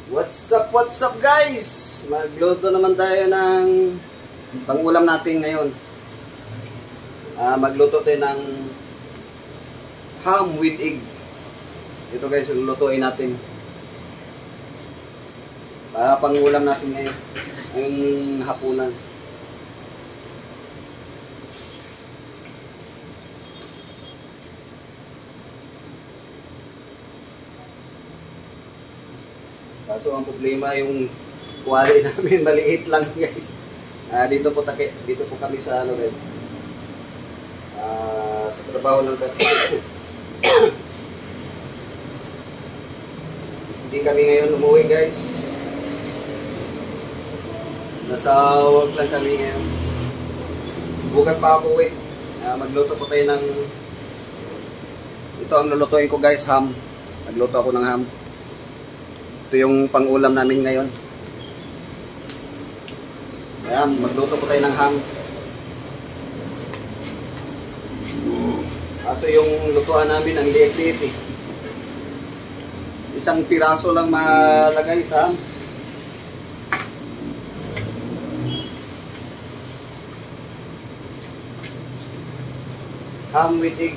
What's up guys? Magluto naman tayo ng pangulam natin ngayon. Magluto tayo ng ham with egg. Ito guys, lulutuin natin. Para pangulam natin ngayon. Ngayong hapunan. Kaso ang problema yung quality namin maliit lang guys. Dito po kami sa ano guys. Sa trabaho lang kami. Hindi kami ngayon umuwi guys. Nasa work lang kami ngayon. Bukas pa ako uwi. Magluto po tayo ng ito ang lulutuin ko guys, ham. Nagluto ako ng ham. Ito yung pang-ulam namin ngayon. Ayan, magluto po tayo ng ham. Kaso yung lutuan namin ang liit-liit eh. Isang piraso lang malagay sa ham. Ham with egg.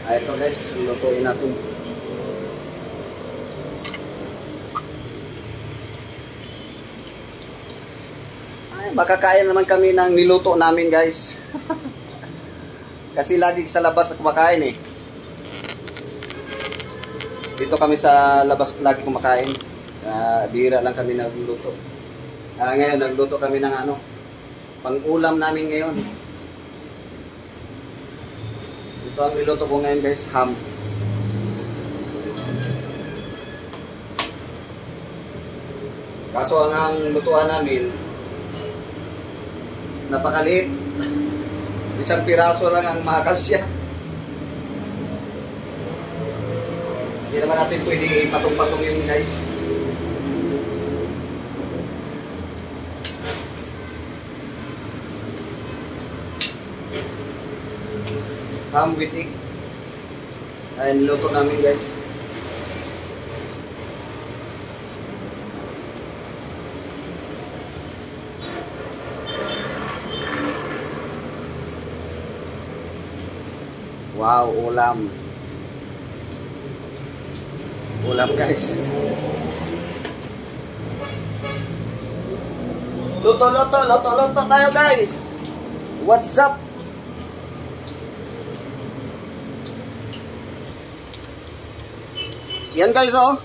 Ito guys, lutuin natin. Makakain naman kami ng niluto namin guys. Kasi lagi sa labas na kumakain eh. Dito kami sa labas lagi kumakain. Bihira lang kami nagluto. Ngayon nagluto kami ng ano, pang-ulam namin ngayon. Ito ang niluto ko ngayon guys, ham. Kaso ang lutuan namin napakaliit. Isang piraso lang ang makakasya. Hindi naman natin pwede ipatong-patong yun guys. Ham with egg. Ayan, niluto namin guys. Wow, ulam. Ulam guys. Luto tayo guys. What's up? Yan guys oh.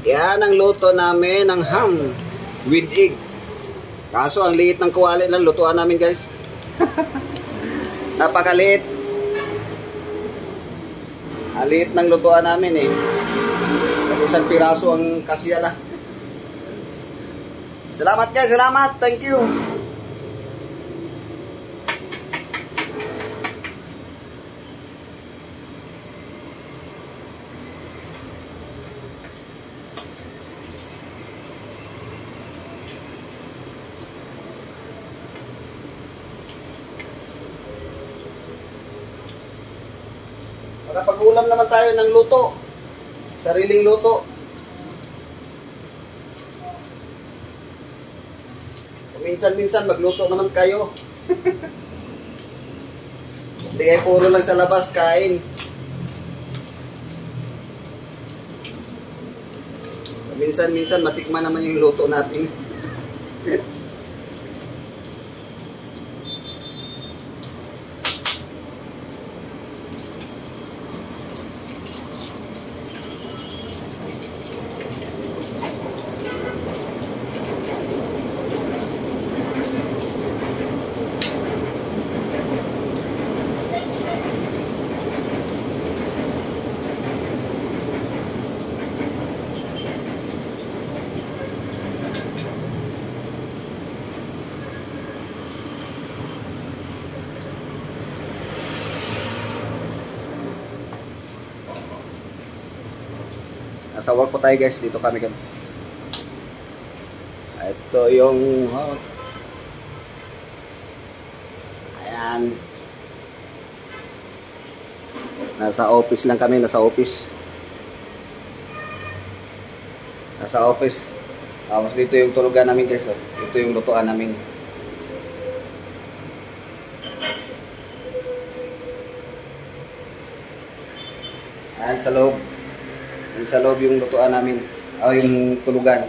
Yan ang luto namin ng ham with egg. Kaso ang liit ng kuwali ng lutuan namin guys. Napakaliit. Ang liit ng lutuan namin eh. Isang piraso ang kasya lang. Salamat guys, salamat. Thank you. Makapag-ulam naman tayo ng luto. Sariling luto. Minsan-minsan magluto naman kayo. Hindi kayo puro lang sa labas kain. Minsan matikman naman yung luto natin. Nasa work po tayo guys, dito kami. Ito yung ayan. Nasa office lang kami, nasa office. Tapos dito yung tulugan namin guys. Ito yung lutuan namin. Ayan sa loob. Sa loob yung lutuan namin, yung tulugan.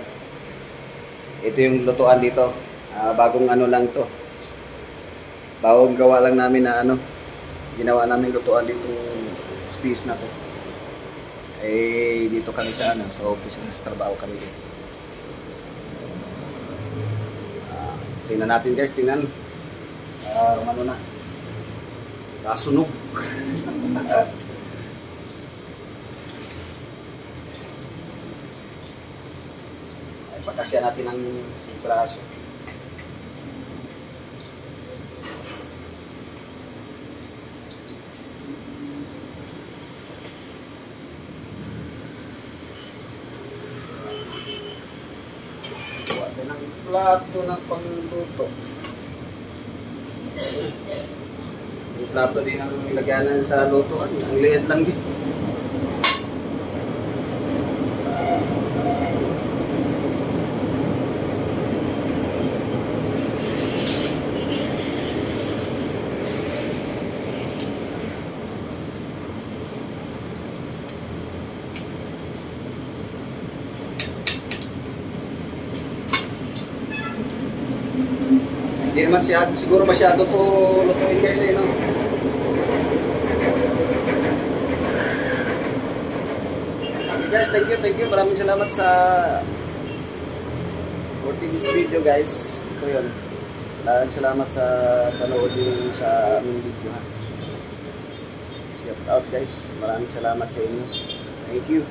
Ito yung lutuan dito. Bagong ano lang to. Bagong gawa lang namin na ano. Ginawa namin lutuan dito space na to. Dito kami sa ano, sa office, sa trabaho kami dito. Tingnan natin guys, tingnan. Ano na. Nasunog. Pagkasya natin ang sipraso. Wala ng plato ng pangluto. Yung plato din ang lagyanan sa lutoan. Ang liit lang din. Hindi naman siguro masyado to lutuin guys eh, no? Guys, thank you. Maraming salamat sa for this video guys. Ito yun. Maraming salamat sa panood nyo sa aming video ha. Shout out guys. Maraming salamat sa inyo. Thank you.